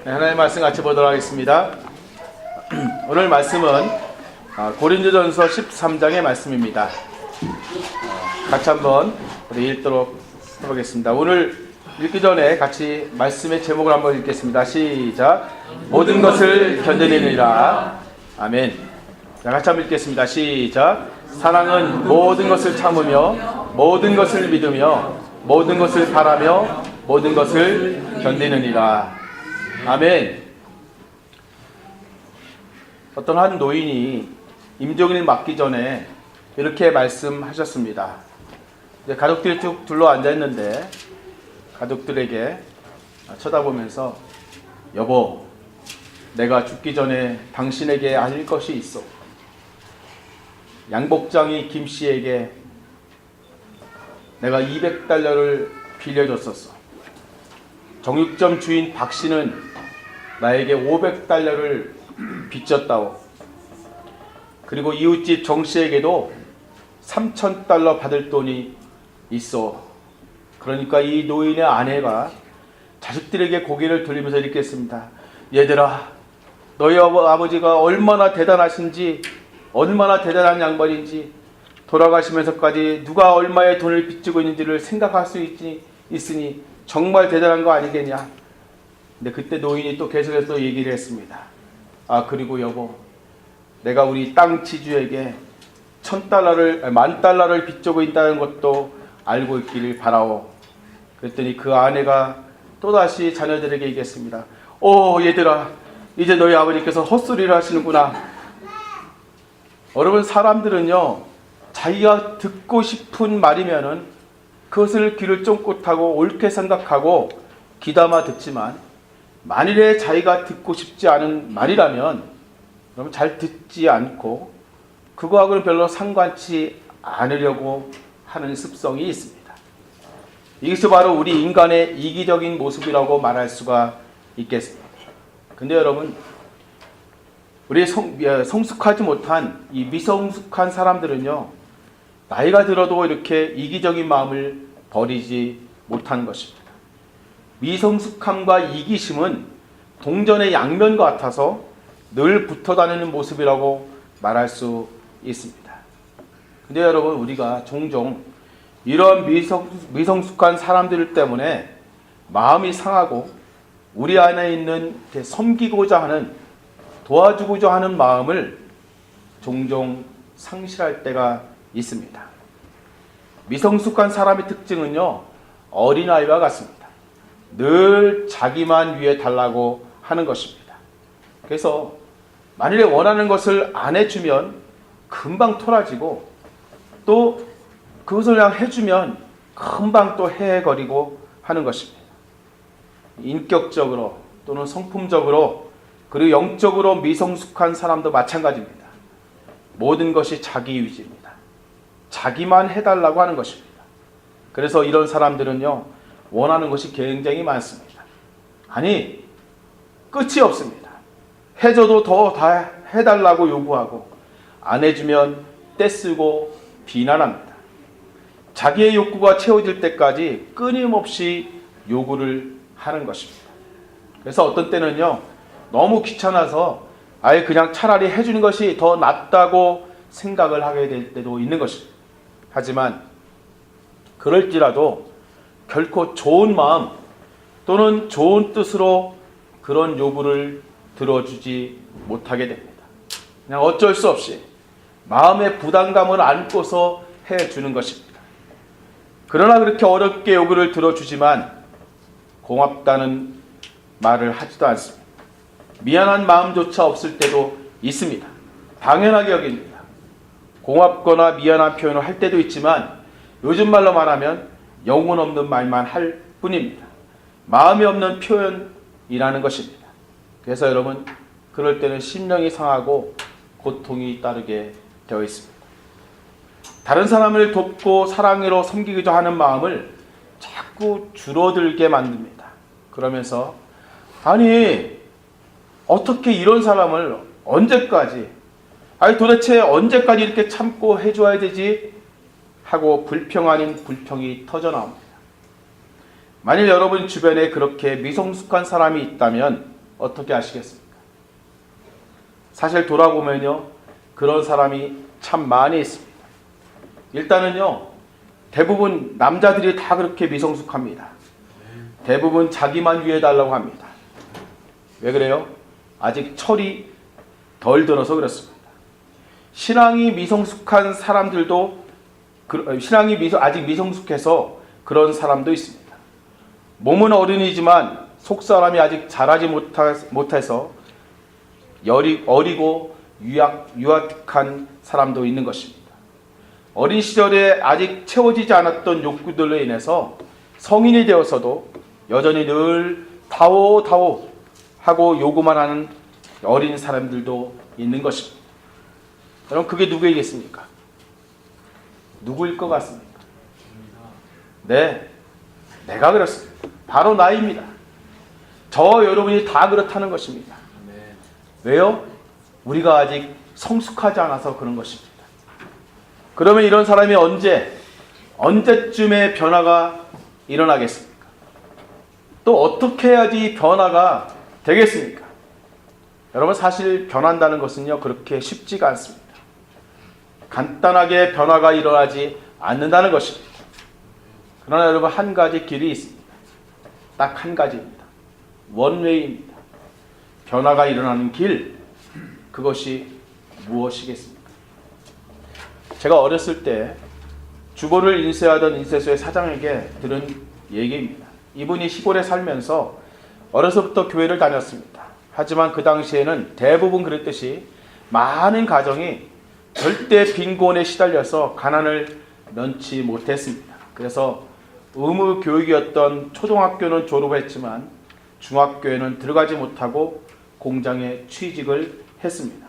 네, 하나님의 말씀 같이 보도록 하겠습니다. 오늘 말씀은 고린도전서 13장의 말씀입니다. 같이 한번 우리 읽도록 해보겠습니다. 오늘 읽기 전에 같이 말씀의 제목을 한번 읽겠습니다. 시작. 모든 것을 견뎌내느니라. 아멘. 자, 같이 한번 읽겠습니다. 시작. 사랑은 모든 것을 참으며 모든 것을 믿으며 모든 것을 바라며 모든 것을 견디느니라. 아멘. 어떤 한 노인이 임종일 맞기 전에 이렇게 말씀하셨습니다. 이제 가족들이 쭉 둘러 앉아 있는데 가족들에게 쳐다보면서 여보, 내가 죽기 전에 당신에게 알릴 것이 있어. 양복장이 김씨에게 내가 200달러를 빌려줬었어. 정육점 주인 박씨는 나에게 500달러를 빚졌다오. 그리고 이웃집 정씨에게도 3,000달러 받을 돈이 있어. 그러니까 이 노인의 아내가 자식들에게 고개를 돌리면서 이렇게 했습니다. 얘들아, 너희 아버지가 얼마나 대단하신지, 얼마나 대단한 양반인지, 돌아가시면서까지 누가 얼마의 돈을 빚지고 있는지를 생각할 수 있으니 정말 대단한 거 아니겠냐. 근데 그때 노인이 또 계속해서 얘기를 했습니다. 그리고 여보, 내가 우리 땅 지주에게 10,000달러를 빚지고 있다는 것도 알고 있기를 바라오. 그랬더니 그 아내가 또다시 자녀들에게 얘기했습니다. 얘들아, 이제 너희 아버지께서 헛소리를 하시는구나. 여러분, 사람들은요, 자기가 듣고 싶은 말이면은 그것을 귀를 쫑긋하고 옳게 생각하고 귀담아 듣지만, 만일에 자기가 듣고 싶지 않은 말이라면 그러면 잘 듣지 않고 그거하고는 별로 상관치 않으려고 하는 습성이 있습니다. 이것이 바로 우리 인간의 이기적인 모습이라고 말할 수가 있겠습니다. 근데 여러분, 우리 성숙하지 못한 이 미성숙한 사람들은요, 나이가 들어도 이렇게 이기적인 마음을 버리지 못하는 것입니다. 미성숙함과 이기심은 동전의 양면 같아서 늘 붙어 다니는 모습이라고 말할 수 있습니다. 근데 여러분, 우리가 종종 이런 미성숙한 사람들 때문에 마음이 상하고 우리 안에 있는 섬기고자 하는, 도와주고자 하는 마음을 종종 상실할 때가 있습니다. 미성숙한 사람의 특징은요, 어린아이와 같습니다. 늘 자기만 위해 달라고 하는 것입니다. 그래서 만일에 원하는 것을 안 해주면 금방 토라지고, 또 그것을 그냥 해주면 금방 또 헤헤거리고 하는 것입니다. 인격적으로 또는 성품적으로 그리고 영적으로 미성숙한 사람도 마찬가지입니다. 모든 것이 자기 위주입니다. 자기만 해달라고 하는 것입니다. 그래서 이런 사람들은요, 원하는 것이 굉장히 많습니다. 아니, 끝이 없습니다. 해줘도 더 다 해달라고 요구하고, 안 해주면 떼쓰고 비난합니다. 자기의 욕구가 채워질 때까지 끊임없이 요구를 하는 것입니다. 그래서 어떤 때는요, 너무 귀찮아서 아예 그냥 차라리 해주는 것이 더 낫다고 생각을 하게 될 때도 있는 것입니다. 하지만 그럴지라도 결코 좋은 마음 또는 좋은 뜻으로 그런 요구를 들어주지 못하게 됩니다. 그냥 어쩔 수 없이 마음의 부담감을 안고서 해주는 것입니다. 그러나 그렇게 어렵게 요구를 들어주지만 고맙다는 말을 하지도 않습니다. 미안한 마음조차 없을 때도 있습니다. 당연하게 여깁니다. 고맙거나 미안한 표현을 할 때도 있지만 요즘 말로 말하면 영혼 없는 말만 할 뿐입니다. 마음이 없는 표현이라는 것입니다. 그래서 여러분, 그럴 때는 심령이 상하고 고통이 따르게 되어 있습니다. 다른 사람을 돕고 사랑으로 섬기고자 하는 마음을 자꾸 줄어들게 만듭니다. 그러면서 아니, 어떻게 이런 사람을 언제까지, 도대체 언제까지 이렇게 참고 해줘야 되지? 하고 불평 아닌 불평이 터져나옵니다. 만일 여러분 주변에 그렇게 미성숙한 사람이 있다면 어떻게 하시겠습니까? 사실 돌아보면요, 그런 사람이 참 많이 있습니다. 일단은요, 대부분 남자들이 다 그렇게 미성숙합니다. 대부분 자기만 위해달라고 합니다. 왜 그래요? 아직 철이 덜 들어서 그렇습니다. 신앙이 미성숙한 사람들도, 신앙이 아직 미성숙해서 그런 사람도 있습니다. 몸은 어른이지만 속사람이 아직 자라지 못해서 어리고 유약한 사람도 있는 것입니다. 어린 시절에 아직 채워지지 않았던 욕구들로 인해서 성인이 되어서도 여전히 늘 다오 하고 요구만 하는 어린 사람들도 있는 것입니다. 여러분, 그게 누구이겠습니까? 누구일 것 같습니까? 네, 내가 그렇습니다. 바로 나입니다. 저와 여러분이 다 그렇다는 것입니다. 왜요? 우리가 아직 성숙하지 않아서 그런 것입니다. 그러면 이런 사람이 언제쯤에 변화가 일어나겠습니까? 또 어떻게 해야지 변화가 되겠습니까? 여러분, 사실 변한다는 것은요, 그렇게 쉽지가 않습니다. 간단하게 변화가 일어나지 않는다는 것입니다. 그러나 여러분, 한 가지 길이 있습니다. 딱 한 가지입니다. 원웨이입니다. 변화가 일어나는 길, 그것이 무엇이겠습니까? 제가 어렸을 때 주보를 인쇄하던 인쇄소의 사장에게 들은 얘기입니다. 이분이 시골에 살면서 어려서부터 교회를 다녔습니다. 하지만 그 당시에는 대부분 그랬듯이 많은 가정이 절대 빈곤에 시달려서 가난을 면치 못했습니다. 그래서 의무 교육이었던 초등학교는 졸업했지만 중학교에는 들어가지 못하고 공장에 취직을 했습니다.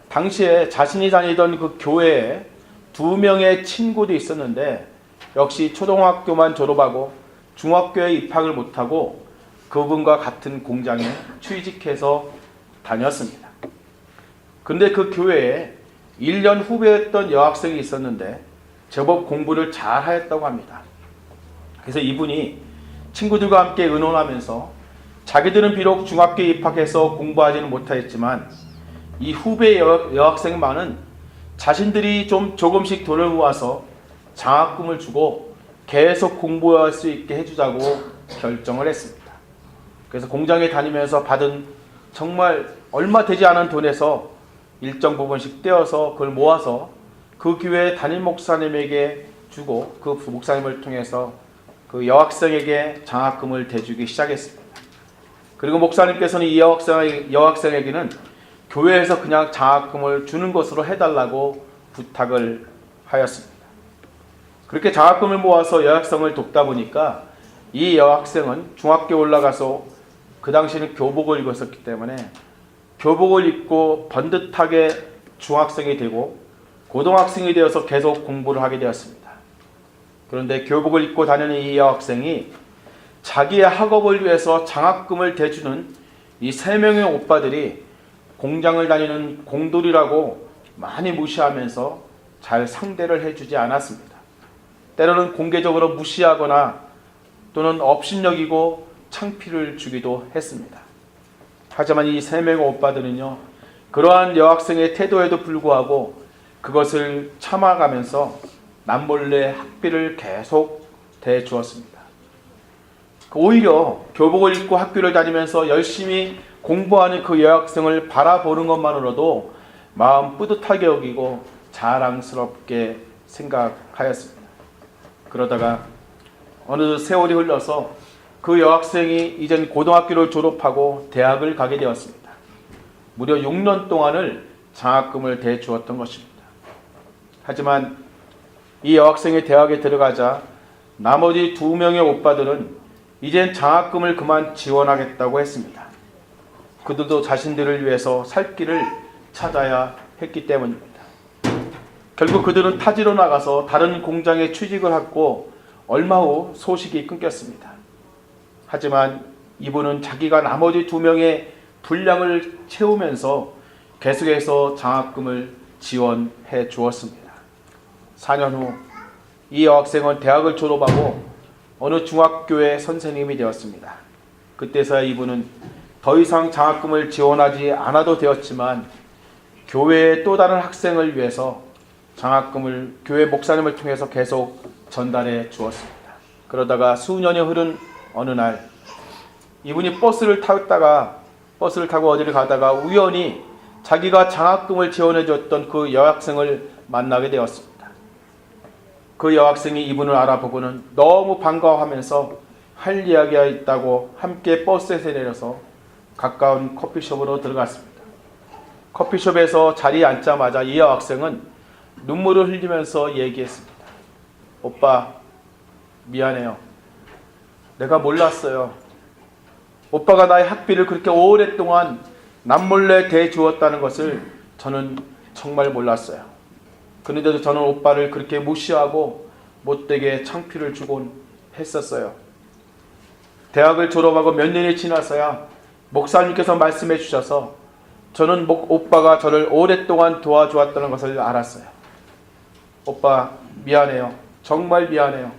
당시에 자신이 다니던 그 교회에 2명의 친구도 있었는데 역시 초등학교만 졸업하고 중학교에 입학을 못하고 그분과 같은 공장에 취직해서 다녔습니다. 근데 그 교회에 1년 후배였던 여학생이 있었는데 제법 공부를 잘 하였다고 합니다. 그래서 이분이 친구들과 함께 의논하면서 자기들은 비록 중학교에 입학해서 공부하지는 못하였지만 이 후배 여학생만은 자신들이 조금씩 돈을 모아서 장학금을 주고 계속 공부할 수 있게 해주자고 결정을 했습니다. 그래서 공장에 다니면서 받은 정말 얼마 되지 않은 돈에서 일정 부분씩 떼어서 그걸 모아서 그 교회 담임 목사님에게 주고 그 목사님을 통해서 그 여학생에게 장학금을 대주기 시작했습니다. 그리고 목사님께서는 이 여학생에게는 교회에서 그냥 장학금을 주는 것으로 해달라고 부탁을 하였습니다. 그렇게 장학금을 모아서 여학생을 돕다 보니까 이 여학생은 중학교에 올라가서 그 당시에는 교복을 입었었기 때문에 교복을 입고 번듯하게 중학생이 되고 고등학생이 되어서 계속 공부를 하게 되었습니다. 그런데 교복을 입고 다니는 이 여학생이 자기의 학업을 위해서 장학금을 대주는 이 3명의 오빠들이 공장을 다니는 공돌이라고 많이 무시하면서 잘 상대를 해주지 않았습니다. 때로는 공개적으로 무시하거나 또는 업신여기고 창피를 주기도 했습니다. 하지만 이 3명의 오빠들은요, 그러한 여학생의 태도에도 불구하고 그것을 참아가면서 남몰래 학비를 계속 대주었습니다. 오히려 교복을 입고 학교를 다니면서 열심히 공부하는 그 여학생을 바라보는 것만으로도 마음 뿌듯하게 여기고 자랑스럽게 생각하였습니다. 그러다가 어느 세월이 흘러서 그 여학생이 이젠 고등학교를 졸업하고 대학을 가게 되었습니다. 무려 6년 동안을 장학금을 대주었던 것입니다. 하지만 이 여학생이 대학에 들어가자 나머지 2명의 오빠들은 이젠 장학금을 그만 지원하겠다고 했습니다. 그들도 자신들을 위해서 살 길을 찾아야 했기 때문입니다. 결국 그들은 타지로 나가서 다른 공장에 취직을 하고 얼마 후 소식이 끊겼습니다. 하지만 이분은 자기가 나머지 2명의 분량을 채우면서 계속해서 장학금을 지원해 주었습니다. 4년 후 이 여학생은 대학을 졸업하고 어느 중학교의 선생님이 되었습니다. 그때서야 이분은 더 이상 장학금을 지원하지 않아도 되었지만 교회의 또 다른 학생을 위해서 장학금을 교회 목사님을 통해서 계속 전달해 주었습니다. 그러다가 수년이 흐른 어느 날 이분이 버스를 타고 어디를 가다가 우연히 자기가 장학금을 지원해 줬던 그 여학생을 만나게 되었습니다. 그 여학생이 이분을 알아보고는 너무 반가워하면서 할 이야기가 있다고 함께 버스에서 내려서 가까운 커피숍으로 들어갔습니다. 커피숍에서 자리에 앉자마자 이 여학생은 눈물을 흘리면서 얘기했습니다. 오빠, 미안해요. 내가 몰랐어요. 오빠가 나의 학비를 그렇게 오랫동안 남몰래 대주었다는 것을 저는 정말 몰랐어요. 그런데도 저는 오빠를 그렇게 무시하고 못되게 창피를 주곤 했었어요. 대학을 졸업하고 몇 년이 지나서야 목사님께서 말씀해 주셔서 저는 오빠가 저를 오랫동안 도와주었다는 것을 알았어요. 오빠 미안해요. 정말 미안해요.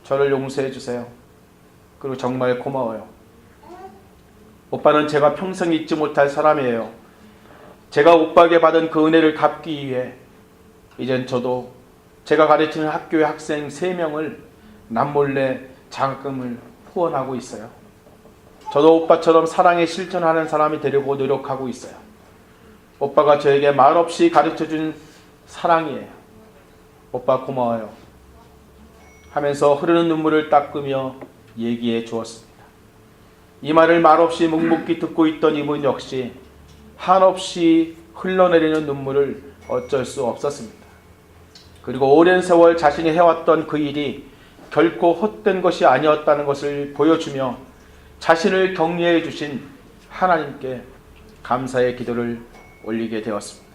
저를 용서해 주세요. 그리고 정말 고마워요. 오빠는 제가 평생 잊지 못할 사람이에요. 제가 오빠에게 받은 그 은혜를 갚기 위해 이젠 저도 제가 가르치는 학교의 학생 3명을 남몰래 장학금을 후원하고 있어요. 저도 오빠처럼 사랑에 실천하는 사람이 되려고 노력하고 있어요. 오빠가 저에게 말없이 가르쳐준 사랑이에요. 오빠 고마워요. 하면서 흐르는 눈물을 닦으며 얘기해 주었습니다. 이 말을 말없이 묵묵히 듣고 있던 이분 역시 한없이 흘러내리는 눈물을 어쩔 수 없었습니다. 그리고 오랜 세월 자신이 해왔던 그 일이 결코 헛된 것이 아니었다는 것을 보여주며 자신을 격려해 주신 하나님께 감사의 기도를 올리게 되었습니다.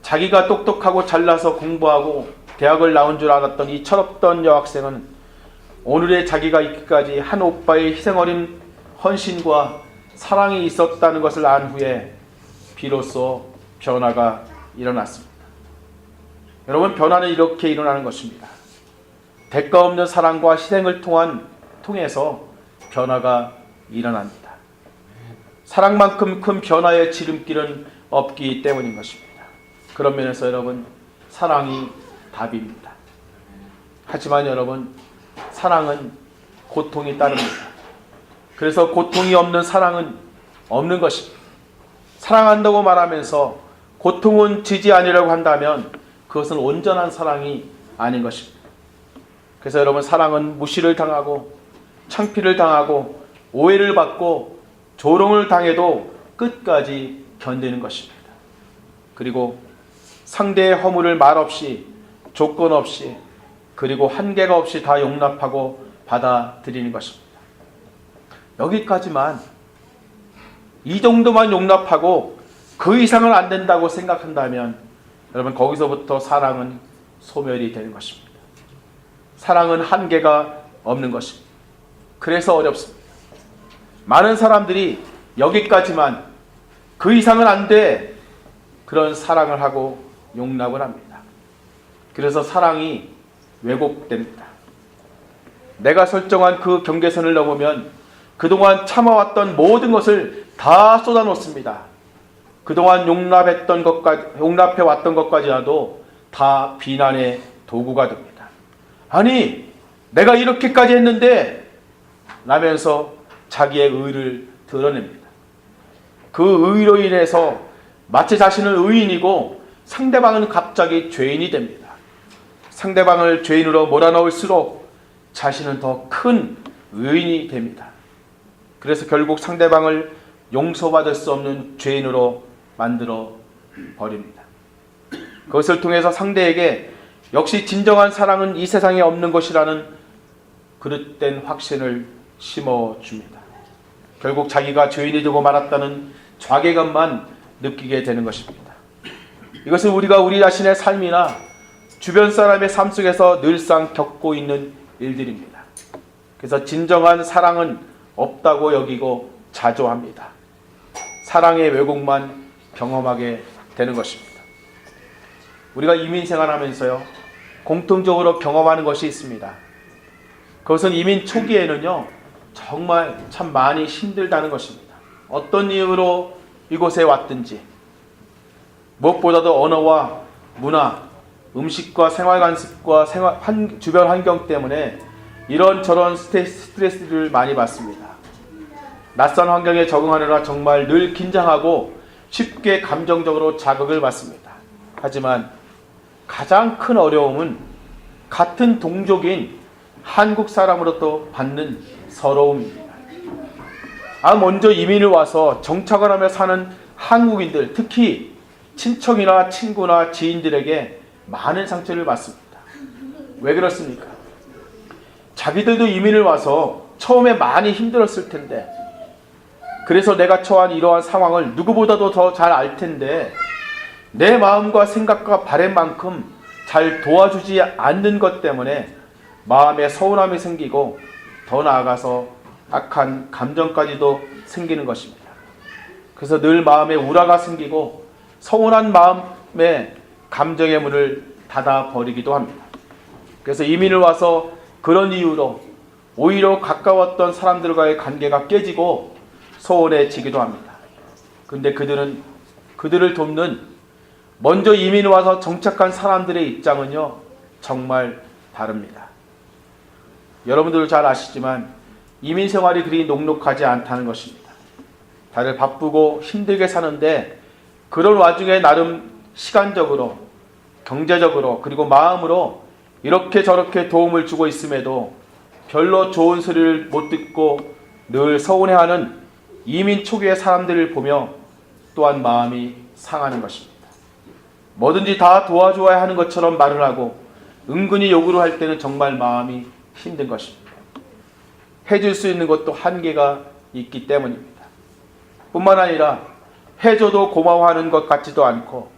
자기가 똑똑하고 잘나서 공부하고 대학을 나온 줄 알았던 이 철없던 여학생은 오늘의 자기가 있기까지 한 오빠의 희생 어린 헌신과 사랑이 있었다는 것을 안 후에 비로소 변화가 일어났습니다. 여러분, 변화는 이렇게 일어나는 것입니다. 대가 없는 사랑과 희생을 통해서 변화가 일어납니다. 사랑만큼 큰 변화의 지름길은 없기 때문인 것입니다. 그런 면에서 여러분, 사랑이 답입니다. 하지만 여러분, 사랑은 고통이 따릅니다. 그래서 고통이 없는 사랑은 없는 것입니다. 사랑한다고 말하면서 고통은 지지 아니라고 한다면 그것은 온전한 사랑이 아닌 것입니다. 그래서 여러분, 사랑은 무시를 당하고 창피를 당하고 오해를 받고 조롱을 당해도 끝까지 견디는 것입니다. 그리고 상대의 허물을 말없이 조건 없이 그리고 한계가 없이 다 용납하고 받아들이는 것입니다. 여기까지만, 이 정도만 용납하고 그 이상은 안 된다고 생각한다면 여러분, 거기서부터 사랑은 소멸이 되는 것입니다. 사랑은 한계가 없는 것입니다. 그래서 어렵습니다. 많은 사람들이 여기까지만, 그 이상은 안 돼, 그런 사랑을 하고 용납을 합니다. 그래서 사랑이 왜곡됩니다. 내가 설정한 그 경계선을 넘으면 그동안 참아왔던 모든 것을 다 쏟아놓습니다. 그동안 용납해왔던 것까지라도 다 비난의 도구가 됩니다. 아니, 내가 이렇게까지 했는데 라면서 자기의 의를 드러냅니다. 그 의로 인해서 마치 자신은 의인이고 상대방은 갑자기 죄인이 됩니다. 상대방을 죄인으로 몰아넣을수록 자신은 더 큰 의인이 됩니다. 그래서 결국 상대방을 용서받을 수 없는 죄인으로 만들어 버립니다. 그것을 통해서 상대에게 역시 진정한 사랑은 이 세상에 없는 것이라는 그릇된 확신을 심어줍니다. 결국 자기가 죄인이 되고 말았다는 좌괴감만 느끼게 되는 것입니다. 이것은 우리가 우리 자신의 삶이나 주변 사람의 삶 속에서 늘상 겪고 있는 일들입니다. 그래서 진정한 사랑은 없다고 여기고 자조합니다. 사랑의 왜곡만 경험하게 되는 것입니다. 우리가 이민 생활하면서요, 공통적으로 경험하는 것이 있습니다. 그것은 이민 초기에는요, 정말 참 많이 힘들다는 것입니다. 어떤 이유로 이곳에 왔든지, 무엇보다도 언어와 문화, 음식과 생활관습과 주변 환경 때문에 이런저런 스트레스를 많이 받습니다. 낯선 환경에 적응하느라 정말 늘 긴장하고 쉽게 감정적으로 자극을 받습니다. 하지만 가장 큰 어려움은 같은 동족인 한국 사람으로부터 받는 서러움입니다. 먼저 이민을 와서 정착을 하며 사는 한국인들, 특히 친척이나 친구나 지인들에게 많은 상처를 받습니다. 왜 그렇습니까? 자기들도 이민을 와서 처음에 많이 힘들었을 텐데, 그래서 내가 처한 이러한 상황을 누구보다도 더 잘 알 텐데 내 마음과 생각과 바램만큼 잘 도와주지 않는 것 때문에 마음에 서운함이 생기고 더 나아가서 악한 감정까지도 생기는 것입니다. 그래서 늘 마음에 우라가 생기고 서운한 마음에 감정의 문을 닫아버리기도 합니다. 그래서 이민을 와서 그런 이유로 오히려 가까웠던 사람들과의 관계가 깨지고 소원해지기도 합니다. 근데 그들을 돕는 먼저 이민 와서 정착한 사람들의 입장은요, 정말 다릅니다. 여러분들도 잘 아시지만 이민 생활이 그리 녹록하지 않다는 것입니다. 다들 바쁘고 힘들게 사는데 그런 와중에 나름 시간적으로, 경제적으로, 그리고 마음으로 이렇게 저렇게 도움을 주고 있음에도 별로 좋은 소리를 못 듣고 늘 서운해하는 이민 초기의 사람들을 보며 또한 마음이 상하는 것입니다. 뭐든지 다 도와줘야 하는 것처럼 말을 하고 은근히 요구를 할 때는 정말 마음이 힘든 것입니다. 해줄 수 있는 것도 한계가 있기 때문입니다. 뿐만 아니라 해줘도 고마워하는 것 같지도 않고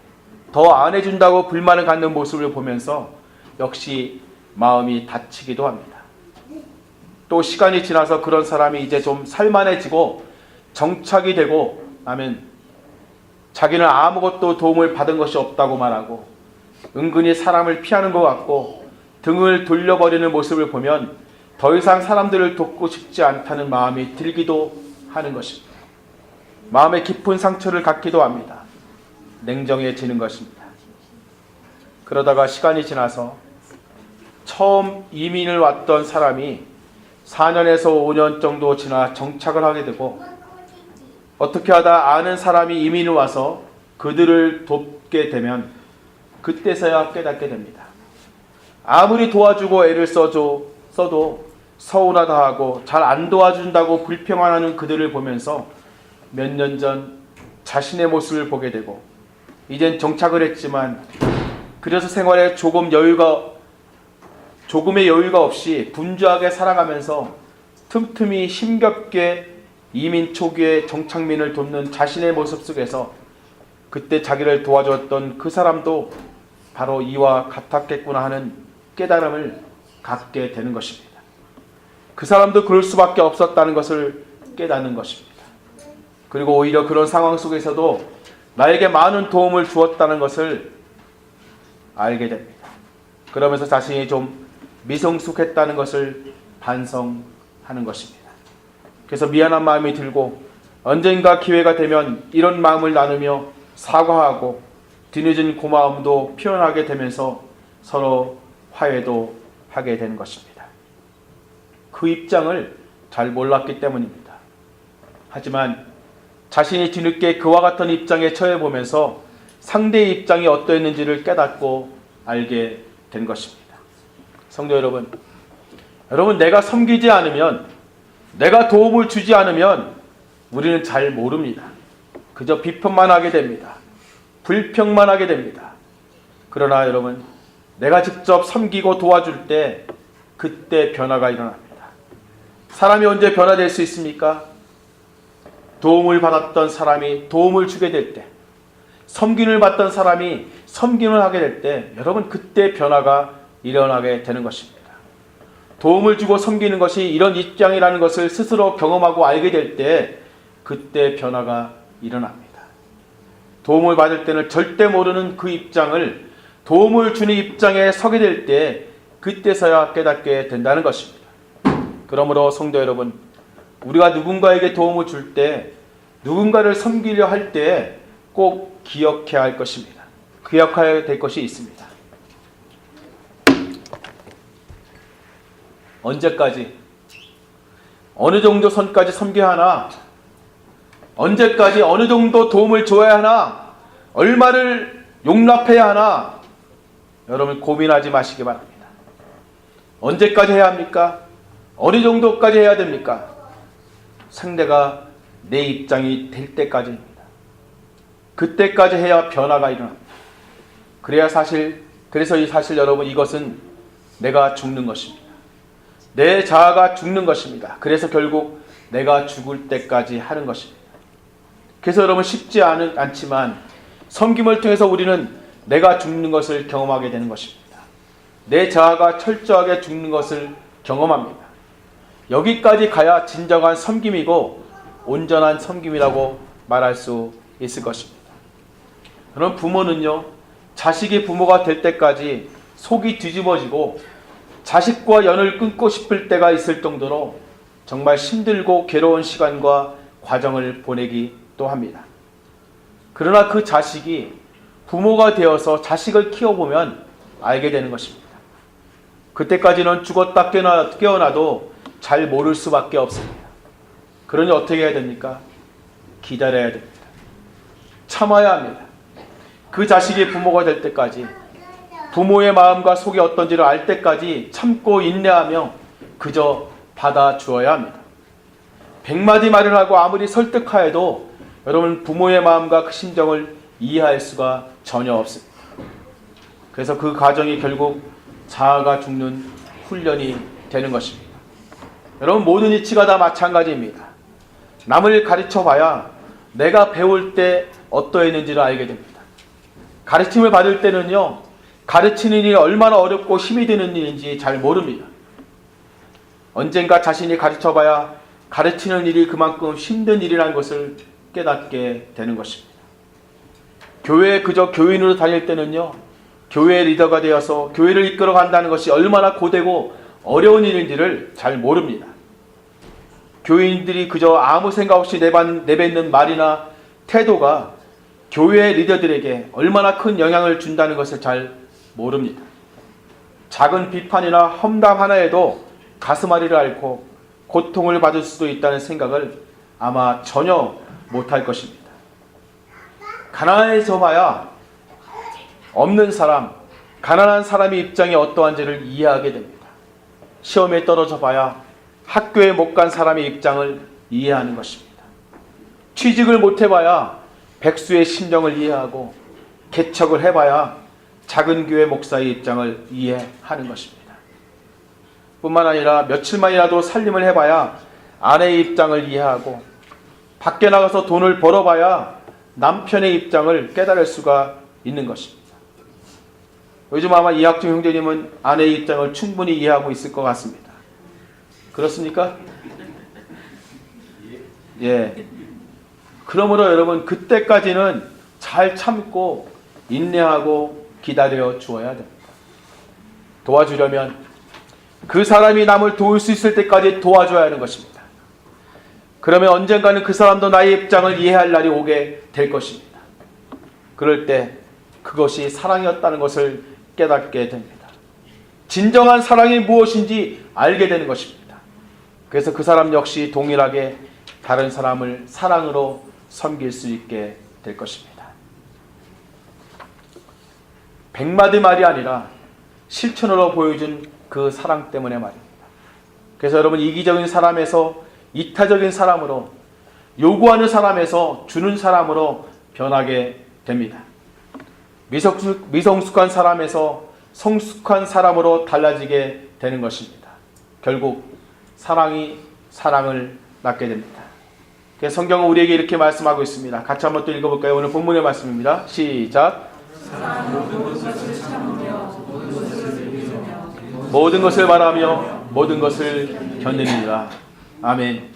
더 안 해준다고 불만을 갖는 모습을 보면서 역시 마음이 다치기도 합니다. 또 시간이 지나서 그런 사람이 이제 좀 살만해지고 정착이 되고 나면 자기는 아무것도 도움을 받은 것이 없다고 말하고 은근히 사람을 피하는 것 같고 등을 돌려버리는 모습을 보면 더 이상 사람들을 돕고 싶지 않다는 마음이 들기도 하는 것입니다. 마음에 깊은 상처를 갖기도 합니다. 냉정해지는 것입니다. 그러다가 시간이 지나서 처음 이민을 왔던 사람이 4년에서 5년 정도 지나 정착을 하게 되고 어떻게 하다 아는 사람이 이민을 와서 그들을 돕게 되면 그때서야 깨닫게 됩니다. 아무리 도와주고 애를 써도 서운하다 하고 잘 안 도와준다고 불평하는 그들을 보면서 몇 년 전 자신의 모습을 보게 되고 이젠 정착을 했지만 그래서 생활에 조금의 여유가 없이 분주하게 살아가면서 틈틈이 힘겹게 이민 초기에 정착민을 돕는 자신의 모습 속에서 그때 자기를 도와줬던 그 사람도 바로 이와 같았겠구나 하는 깨달음을 갖게 되는 것입니다. 그 사람도 그럴 수밖에 없었다는 것을 깨닫는 것입니다. 그리고 오히려 그런 상황 속에서도 나에게 많은 도움을 주었다는 것을 알게 됩니다. 그러면서 자신이 좀 미성숙했다는 것을 반성하는 것입니다. 그래서 미안한 마음이 들고 언젠가 기회가 되면 이런 마음을 나누며 사과하고 뒤늦은 고마움도 표현하게 되면서 서로 화해도 하게 되는 것입니다. 그 입장을 잘 몰랐기 때문입니다. 하지만 자신이 뒤늦게 그와 같은 입장에 처해보면서 상대의 입장이 어떠했는지를 깨닫고 알게 된 것입니다. 성도 여러분, 내가 섬기지 않으면, 내가 도움을 주지 않으면 우리는 잘 모릅니다. 그저 비판만 하게 됩니다. 불평만 하게 됩니다. 그러나 여러분, 내가 직접 섬기고 도와줄 때 그때 변화가 일어납니다. 사람이 언제 변화될 수 있습니까? 도움을 받았던 사람이 도움을 주게 될 때, 섬김을 받던 사람이 섬김을 하게 될 때, 여러분 그때 변화가 일어나게 되는 것입니다. 도움을 주고 섬기는 것이 이런 입장이라는 것을 스스로 경험하고 알게 될 때 그때 변화가 일어납니다. 도움을 받을 때는 절대 모르는 그 입장을 도움을 주는 입장에 서게 될 때 그때서야 깨닫게 된다는 것입니다. 그러므로 성도 여러분, 우리가 누군가에게 도움을 줄 때, 누군가를 섬기려 할 때 꼭 기억해야 할 것입니다. 기억해야 될 것이 있습니다. 언제까지, 어느 정도 선까지 섬겨야 하나, 언제까지 어느 정도 도움을 줘야 하나, 얼마를 용납해야 하나, 여러분 고민하지 마시기 바랍니다. 언제까지 해야 합니까? 어느 정도까지 해야 됩니까? 상대가 내 입장이 될 때까지입니다. 그때까지 해야 변화가 일어납니다. 그래서 사실 여러분, 이것은 내가 죽는 것입니다. 내 자아가 죽는 것입니다. 그래서 결국 내가 죽을 때까지 하는 것입니다. 그래서 여러분, 쉽지 않지만 섬김을 통해서 우리는 내가 죽는 것을 경험하게 되는 것입니다. 내 자아가 철저하게 죽는 것을 경험합니다. 여기까지 가야 진정한 섬김이고 온전한 섬김이라고 말할 수 있을 것입니다. 그럼 부모는요, 자식이 부모가 될 때까지 속이 뒤집어지고 자식과 연을 끊고 싶을 때가 있을 정도로 정말 힘들고 괴로운 시간과 과정을 보내기도 합니다. 그러나 그 자식이 부모가 되어서 자식을 키워보면 알게 되는 것입니다. 그때까지는 죽었다 깨어나도 잘 모를 수밖에 없습니다. 그러니 어떻게 해야 됩니까? 기다려야 됩니다. 참아야 합니다. 그 자식이 부모가 될 때까지, 부모의 마음과 속이 어떤지를 알 때까지 참고 인내하며 그저 받아주어야 합니다. 100마디 말을 하고 아무리 설득하여도 여러분, 부모의 마음과 그 심정을 이해할 수가 전혀 없습니다. 그래서 그 과정이 결국 자아가 죽는 훈련이 되는 것입니다. 여러분, 모든 이치가 다 마찬가지입니다. 남을 가르쳐봐야 내가 배울 때 어떠했는지를 알게 됩니다. 가르침을 받을 때는요, 가르치는 일이 얼마나 어렵고 힘이 드는 일인지 잘 모릅니다. 언젠가 자신이 가르쳐봐야 가르치는 일이 그만큼 힘든 일이라는 것을 깨닫게 되는 것입니다. 교회에 그저 교인으로 다닐 때는요, 교회 리더가 되어서 교회를 이끌어 간다는 것이 얼마나 고되고 어려운 일인지를 잘 모릅니다. 교인들이 그저 아무 생각 없이 내뱉는 말이나 태도가 교회 리더들에게 얼마나 큰 영향을 준다는 것을 잘 모릅니다. 작은 비판이나 험담 하나에도 가슴앓이를 앓고 고통을 받을 수도 있다는 생각을 아마 전혀 못할 것입니다. 가난해서 봐야 없는 사람, 가난한 사람의 입장이 어떠한지를 이해하게 됩니다. 시험에 떨어져 봐야 학교에 못 간 사람의 입장을 이해하는 것입니다. 취직을 못 해봐야 백수의 심정을 이해하고, 개척을 해봐야 작은 교회 목사의 입장을 이해하는 것입니다. 뿐만 아니라 며칠만이라도 살림을 해봐야 아내의 입장을 이해하고, 밖에 나가서 돈을 벌어봐야 남편의 입장을 깨달을 수가 있는 것입니다. 요즘 아마 이학중 형제님은 아내의 입장을 충분히 이해하고 있을 것 같습니다. 그렇습니까? 예. 그러므로 여러분, 그때까지는 잘 참고 인내하고 기다려 주어야 됩니다. 도와주려면 그 사람이 남을 도울 수 있을 때까지 도와줘야 하는 것입니다. 그러면 언젠가는 그 사람도 나의 입장을 이해할 날이 오게 될 것입니다. 그럴 때 그것이 사랑이었다는 것을 깨닫게 됩니다. 진정한 사랑이 무엇인지 알게 되는 것입니다. 그래서 그 사람 역시 동일하게 다른 사람을 사랑으로 섬길 수 있게 될 것입니다. 100마디 말이 아니라 실천으로 보여준 그 사랑 때문에 말입니다. 그래서 여러분, 이기적인 사람에서 이타적인 사람으로, 요구하는 사람에서 주는 사람으로 변하게 됩니다. 미성숙한 사람에서 성숙한 사람으로 달라지게 되는 것입니다. 결국 사랑이 사랑을 낳게 됩니다. 그래서 성경은 우리에게 이렇게 말씀하고 있습니다. 같이 한번 또 읽어볼까요? 오늘 본문의 말씀입니다. 시작. 모든 것을 바라며 모든 것을 견디느니라. 아멘.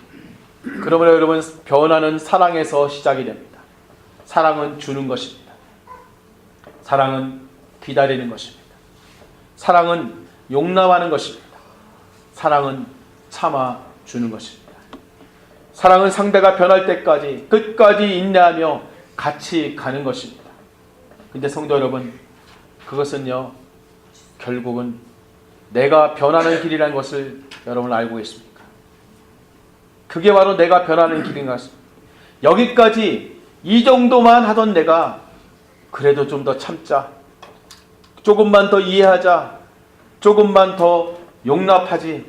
그러므로 여러분, 변화는 사랑에서 시작이 됩니다. 사랑은 주는 것입니다. 사랑은 기다리는 것입니다. 사랑은 용납하는 것입니다. 사랑은 참아주는 것입니다. 사랑은 상대가 변할 때까지 끝까지 인내하며 같이 가는 것입니다. 근데 성도 여러분, 그것은요, 결국은 내가 변하는 길이라는 것을 여러분 알고 계십니까? 그게 바로 내가 변하는 길인 것입니다. 여기까지 이 정도만 하던 내가 그래도 좀 더 참자, 조금만 더 이해하자, 조금만 더 용납하지,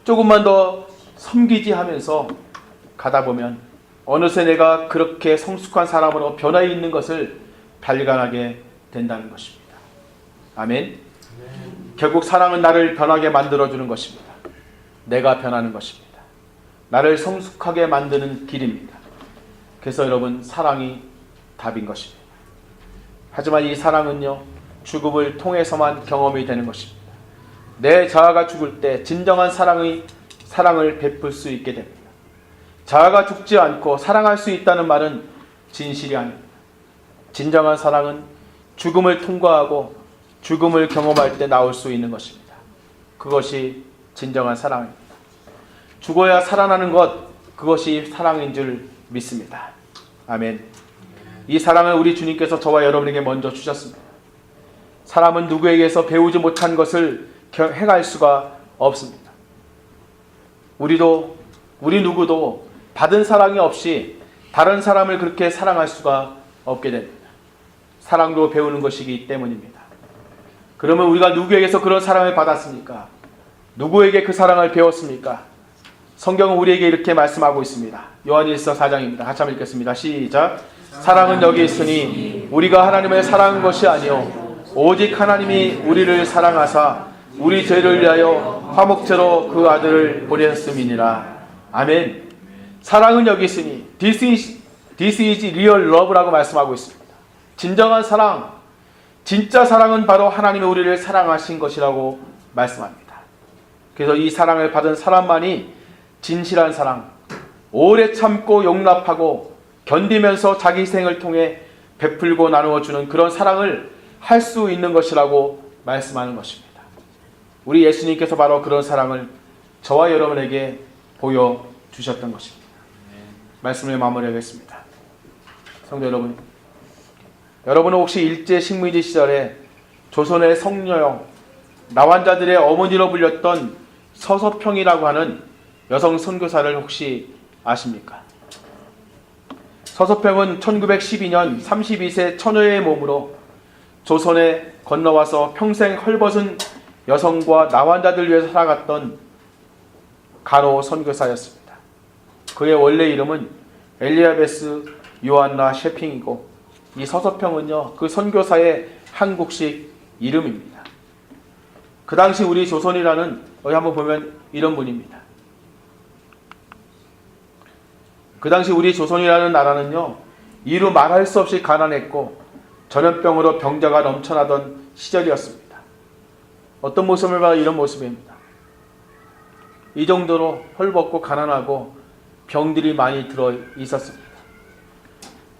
조금만 더 섬기지 하면서 가다 보면 어느새 내가 그렇게 성숙한 사람으로 변해 있는 것을 발견하게 된다는 것입니다. 아멘. 결국 사랑은 나를 변하게 만들어주는 것입니다. 내가 변하는 것입니다. 나를 성숙하게 만드는 길입니다. 그래서 여러분, 사랑이 답인 것입니다. 하지만 이 사랑은요, 죽음을 통해서만 경험이 되는 것입니다. 내 자아가 죽을 때 진정한 사랑을 베풀 수 있게 됩니다. 자아가 죽지 않고 사랑할 수 있다는 말은 진실이 아닙니다. 진정한 사랑은 죽음을 통과하고 죽음을 경험할 때 나올 수 있는 것입니다. 그것이 진정한 사랑입니다. 죽어야 살아나는 것, 그것이 사랑인 줄 믿습니다. 아멘. 이 사랑을 우리 주님께서 저와 여러분에게 먼저 주셨습니다. 사람은 누구에게서 배우지 못한 것을 행할 수가 없습니다. 우리 누구도 받은 사랑이 없이 다른 사람을 그렇게 사랑할 수가 없게 됩니다. 사랑도 배우는 것이기 때문입니다. 그러면 우리가 누구에게서 그런 사랑을 받았습니까? 누구에게 그 사랑을 배웠습니까? 성경은 우리에게 이렇게 말씀하고 있습니다. 요한일서 4장입니다. 같이 한번 읽겠습니다. 시작. 사랑은 여기 있으니 우리가 하나님을 사랑한 것이 아니요 오직 하나님이 우리를 사랑하사 우리 죄를 위하여 화목제로 그 아들을 보내셨음이니라. 아멘. 사랑은 여기 있으니 This is real love라고 말씀하고 있습니다. 진정한 사랑, 진짜 사랑은 바로 하나님이 우리를 사랑하신 것이라고 말씀합니다. 그래서 이 사랑을 받은 사람만이 진실한 사랑, 오래 참고 용납하고 견디면서 자기 희생을 통해 베풀고 나누어주는 그런 사랑을 할 수 있는 것이라고 말씀하는 것입니다. 우리 예수님께서 바로 그런 사랑을 저와 여러분에게 보여주셨던 것입니다. 말씀을 마무리하겠습니다. 성도 여러분, 여러분은 혹시 일제 식민지 시절에 조선의 성녀영, 나환자들의 어머니로 불렸던 서서평이라고 하는 여성 선교사를 혹시 아십니까? 서서평은 1912년 32세 처녀의 몸으로 조선에 건너와서 평생 헐벗은 여성과 나환자들 위해서 살아갔던 간호 선교사였습니다. 그의 원래 이름은 엘리자베스 요한나 셰핑이고 이 서서평은요, 그 선교사의 한국식 이름입니다. 그 당시 우리 조선이라는, 여기 한번 보면 이런 분입니다. 그 당시 우리 조선이라는 나라는요, 이루 말할 수 없이 가난했고 전염병으로 병자가 넘쳐나던 시절이었습니다. 어떤 모습을 봐도 이런 모습입니다. 이 정도로 헐벗고 가난하고 병들이 많이 들어 있었습니다.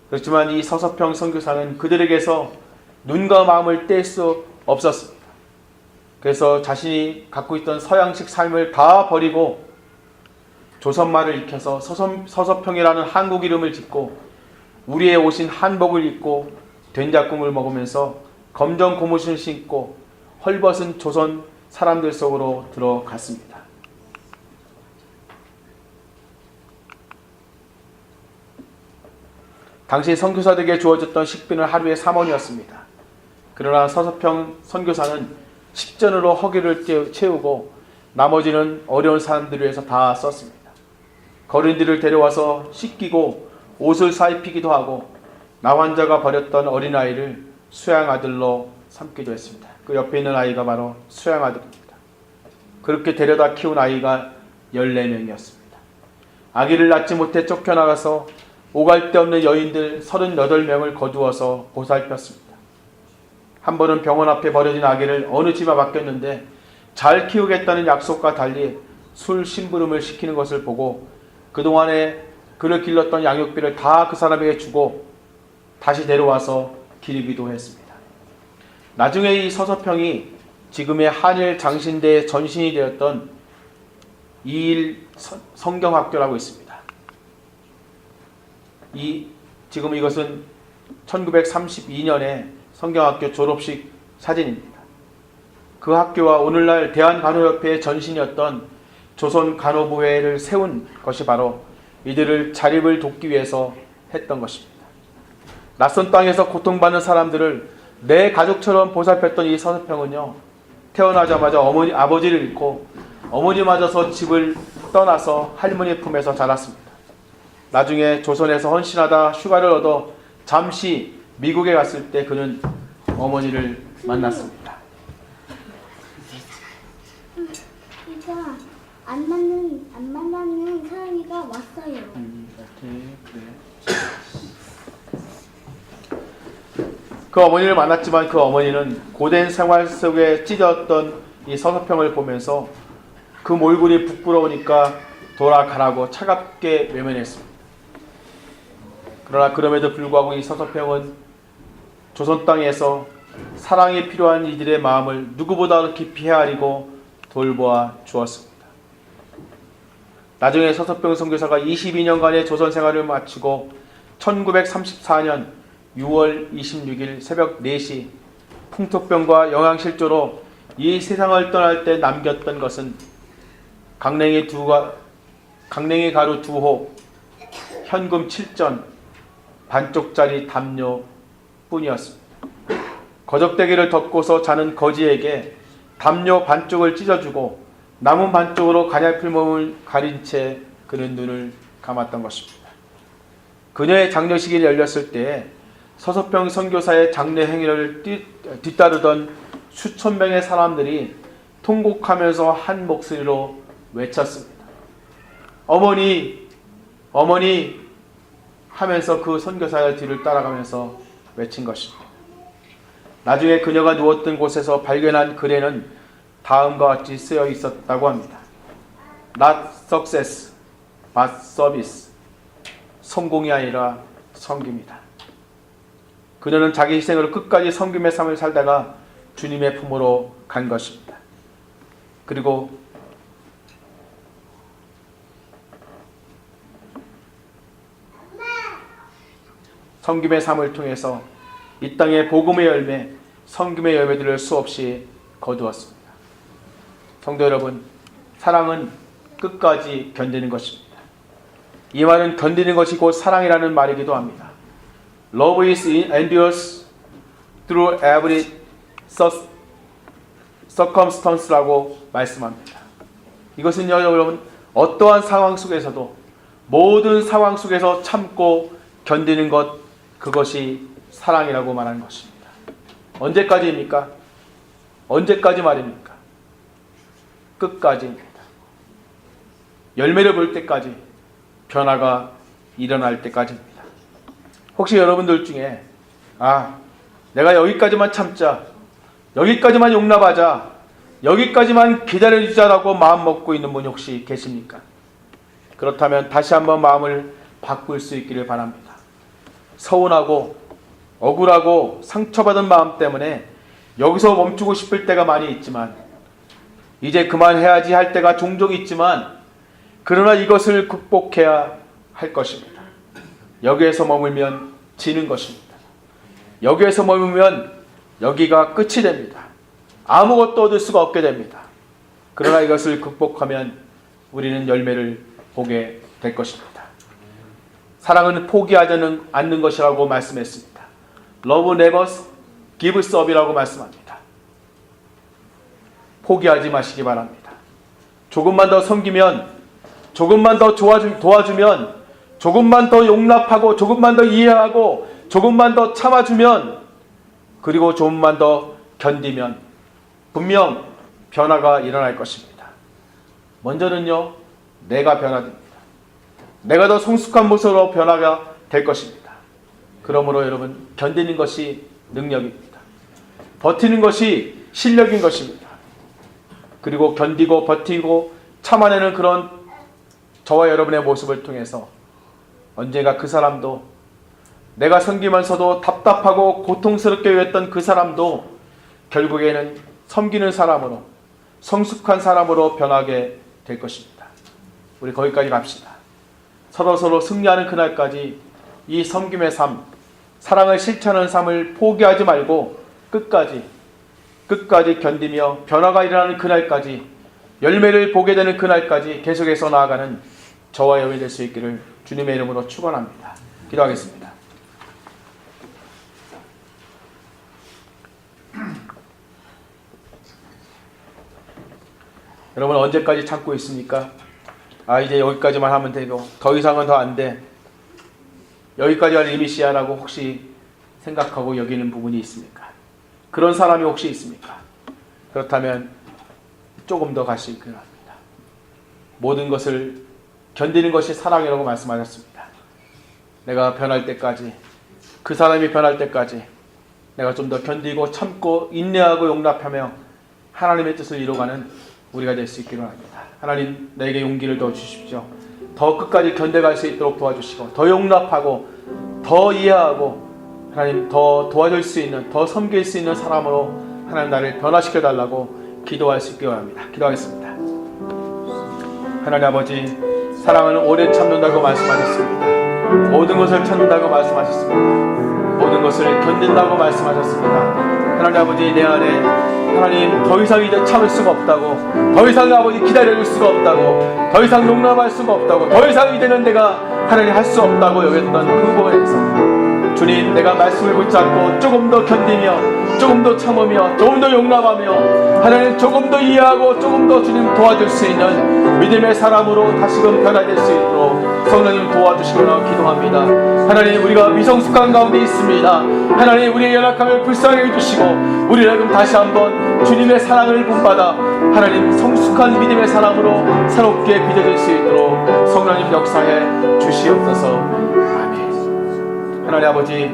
그렇지만 이 서서평 선교사는 그들에게서 눈과 마음을 뗄 수 없었습니다. 그래서 자신이 갖고 있던 서양식 삶을 다 버리고 조선말을 익혀서 서서평이라는 한국 이름을 짓고 우리의 오신 한복을 입고 된장국을 먹으면서 검정 고무신을 신고 헐벗은 조선 사람들 속으로 들어갔습니다. 당시 선교사들에게 주어졌던 식비는 하루에 3원이었습니다. 그러나 서서평 선교사는 식전으로 허기를 채우고 나머지는 어려운 사람들을 위해서 다 썼습니다. 거린들을 데려와서 씻기고 옷을 사입히기도 하고 나환자가 버렸던 어린아이를 수양아들로 삼기도 했습니다. 그 옆에 있는 아이가 바로 수양아들입니다. 그렇게 데려다 키운 아이가 14명이었습니다. 아기를 낳지 못해 쫓겨나가서 오갈 데 없는 여인들 38명을 거두어서 보살폈습니다. 한 번은 병원 앞에 버려진 아기를 어느 집에 맡겼는데 잘 키우겠다는 약속과 달리 술 심부름을 시키는 것을 보고 그동안에 그를 길렀던 양육비를 다 그 사람에게 주고 다시 데려와서 기르기도 했습니다. 나중에 이 서서평이 지금의 한일 장신대의 전신이 되었던 2일 성경학교라고 있습니다. 지금 이것은 1932년에 성경학교 졸업식 사진입니다. 그 학교와 오늘날 대한간호협회의 전신이었던 조선간호부회를 세운 것이 바로 이들을 자립을 돕기 위해서 했던 것입니다. 낯선 땅에서 고통받는 사람들을 내 가족처럼 보살폈던 이 서서평은요, 태어나자마자 아버지를 잃고 어머니마저서 집을 떠나서 할머니 품에서 자랐습니다. 나중에 조선에서 헌신하다 휴가를 얻어 잠시 미국에 갔을 때 그는 어머니를 만났습니다. 그러니까 안 만나는 사람이가 왔어요. 그 어머니를 만났지만 그 어머니는 고된 생활 속에 찢었던 이 서서평을 보면서 그 몰골이 부끄러우니까 돌아가라고 차갑게 외면했습니다. 그러나 그럼에도 불구하고 이 서서평은 조선 땅에서 사랑이 필요한 이들의 마음을 누구보다 깊이 헤아리고 돌보아 주었습니다. 나중에 서서평 선교사가 22년간의 조선 생활을 마치고 1934년 6월 26일 새벽 4시 풍토병과 영양실조로 이 세상을 떠날 때 남겼던 것은 강냉이 가루 2호, 현금 7전, 반쪽짜리 담요 뿐이었습니다. 거적대기를 덮고서 자는 거지에게 담요 반쪽을 찢어주고 남은 반쪽으로 가냘풀 몸을 가린 채 그는 눈을 감았던 것입니다. 그녀의 장례식이 열렸을 때에 서서평 선교사의 장례 행위를 뒤따르던 수천 명의 사람들이 통곡하면서 한 목소리로 외쳤습니다. 어머니, 어머니 하면서 그 선교사의 뒤를 따라가면서 외친 것입니다. 나중에 그녀가 누웠던 곳에서 발견한 글에는 다음과 같이 쓰여 있었다고 합니다. Not success, but service. 성공이 아니라 섬깁니다. 그녀는 자기 희생으로 끝까지 섬김의 삶을 살다가 주님의 품으로 간 것입니다. 그리고 섬김의 삶을 통해서 이 땅의 복음의 열매, 섬김의 열매들을 수없이 거두었습니다. 성도 여러분, 사랑은 끝까지 견디는 것입니다. 이 말은 견디는 것이 곧 사랑이라는 말이기도 합니다. Love is endures through every circumstance라고 말씀합니다. 이것은요, 여러분, 어떠한 상황 속에서도 모든 상황 속에서 참고 견디는 것, 그것이 사랑이라고 말하는 것입니다. 언제까지입니까? 언제까지 말입니까? 끝까지입니다. 열매를 볼 때까지, 변화가 일어날 때까지입니다. 혹시 여러분들 중에 내가 여기까지만 참자, 여기까지만 용납하자, 여기까지만 기다려주자라고 마음 먹고 있는 분이 혹시 계십니까? 그렇다면 다시 한번 마음을 바꿀 수 있기를 바랍니다. 서운하고 억울하고 상처받은 마음 때문에 여기서 멈추고 싶을 때가 많이 있지만, 이제 그만해야지 할 때가 종종 있지만, 그러나 이것을 극복해야 할 것입니다. 여기에서 머물면 지는 것입니다. 여기에서 머물면 여기가 끝이 됩니다. 아무것도 얻을 수가 없게 됩니다. 그러나 이것을 극복하면 우리는 열매를 보게 될 것입니다. 사랑은 포기하지 않는 것이라고 말씀했습니다. Love never gives up이라고 말씀합니다. 포기하지 마시기 바랍니다. 조금만 더 섬기면, 조금만 더 도와주면, 조금만 더 용납하고, 조금만 더 이해하고, 조금만 더 참아주면, 그리고 조금만 더 견디면 분명 변화가 일어날 것입니다. 먼저는요, 내가 변화됩니다. 내가 더 성숙한 모습으로 변화가 될 것입니다. 그러므로 여러분, 견디는 것이 능력입니다. 버티는 것이 실력인 것입니다. 그리고 견디고 버티고 참아내는 그런 저와 여러분의 모습을 통해서 언젠가 그 사람도, 내가 섬기면서도 답답하고 고통스럽게 여겼던 그 사람도 결국에는 섬기는 사람으로, 성숙한 사람으로 변하게 될 것입니다. 우리 거기까지 갑시다. 서로 승리하는 그날까지 이 섬김의 삶, 사랑을 실천하는 삶을 포기하지 말고 끝까지 견디며 변화가 일어나는 그날까지, 열매를 보게 되는 그날까지 계속해서 나아가는 저와 여러분이 될 수 있기를 주님의 이름으로 축원합니다. 기도하겠습니다. 여러분, 언제까지 참고 있습니까? 이제 여기까지만 하면 되고 더 이상은 더 안 돼, 여기까지가 리밋이야라고 혹시 생각하고 여기는 부분이 있습니까? 그런 사람이 혹시 있습니까? 그렇다면 조금 더 가시기 바랍니다. 모든 것을 견디는 것이 사랑이라고 말씀하셨습니다. 내가 변할 때까지, 그 사람이 변할 때까지 내가 좀 더 견디고 참고 인내하고 용납하며 하나님의 뜻을 이루어가는 우리가 될 수 있기를 합니다. 하나님, 내게 용기를 더 주십시오. 더 끝까지 견뎌갈 수 있도록 도와주시고, 더 용납하고 더 이해하고 하나님 더 도와줄 수 있는, 더 섬길 수 있는 사람으로 하나님 나를 변화시켜 달라고 기도할 수 있기를 합니다. 기도하겠습니다. 하나님 아버지, 사랑은 오래 참는다고 말씀하셨습니다. 모든 것을 참는다고 말씀하셨습니다. 모든 것을 견딘다고 말씀하셨습니다. 하나님 아버지, 내 안에 하나님 더 이상 이제 참을 수가 없다고, 더 이상 아버지 기다려줄 수가 없다고, 더 이상 용납할 수가 없다고, 더 이상 이제는 내가 하나님 할 수 없다고 여겼던 그 부분에서 주님, 내가 말씀을 붙잡고 조금 더 견디며, 조금 더 참으며, 조금 더 용납하며 하나님 조금 더 이해하고 조금 더 주님 도와줄 수 있는 믿음의 사람으로 다시금 변화될 수 있도록 성령님 도와주시거나 기도합니다. 하나님, 우리가 미성숙한 가운데 있습니다. 하나님, 우리의 연약함을 불쌍히 해주시고 우리를 다시 한번 주님의 사랑을 본받아 하나님 성숙한 믿음의 사람으로 새롭게 빚어질 수 있도록 성령님 역사해 주시옵소서. 아멘. 하나님 아버지,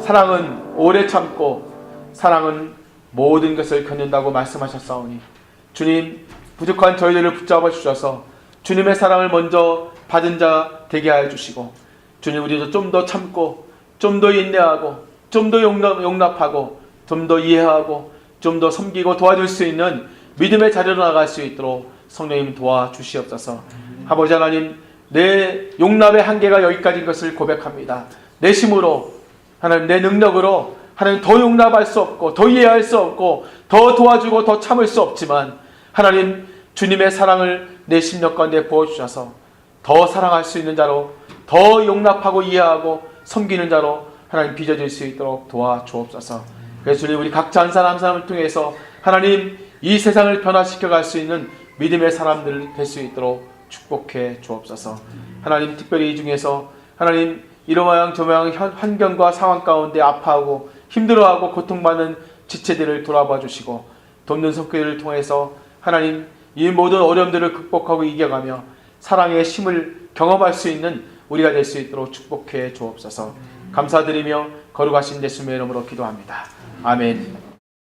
사랑은 오래 참고 사랑은 모든 것을 견딘다고 말씀하셨사오니 주님, 부족한 저희들을 붙잡아 주셔서 주님의 사랑을 먼저 받은 자 되게 하여 주시고, 주님, 우리도 좀 더 참고 좀 더 인내하고 좀 더 용납하고 좀 더 이해하고 좀 더 섬기고 도와줄 수 있는 믿음의 자리로 나갈 수 있도록 성령님 도와주시옵소서. 아버지 하나님, 내 용납의 한계가 여기까지인 것을 고백합니다. 내 힘으로, 하나님 내 능력으로 하나님 더 용납할 수 없고 더 이해할 수 없고 더 도와주고 더 참을 수 없지만 하나님 주님의 사랑을 내 심령 가운데 부어주셔서 더 사랑할 수 있는 자로, 더 용납하고 이해하고 섬기는 자로 하나님 빚어질 수 있도록 도와주옵소서. 그래서 주님, 우리 각자 한 사람 한 사람을 통해서 하나님 이 세상을 변화시켜 갈 수 있는 믿음의 사람들 될 수 있도록 축복해 주옵소서. 하나님, 특별히 이 중에서 하나님 이런 모양 저 모양 환경과 상황 가운데 아파하고 힘들어하고 고통받는 지체들을 돌아봐 주시고 돕는 손길을 통해서 하나님 이 모든 어려움들을 극복하고 이겨가며 사랑의 힘을 경험할 수 있는 우리가 될 수 있도록 축복해 주옵소서. 감사드리며 거룩하신 예수님의 이름으로 기도합니다. 아멘.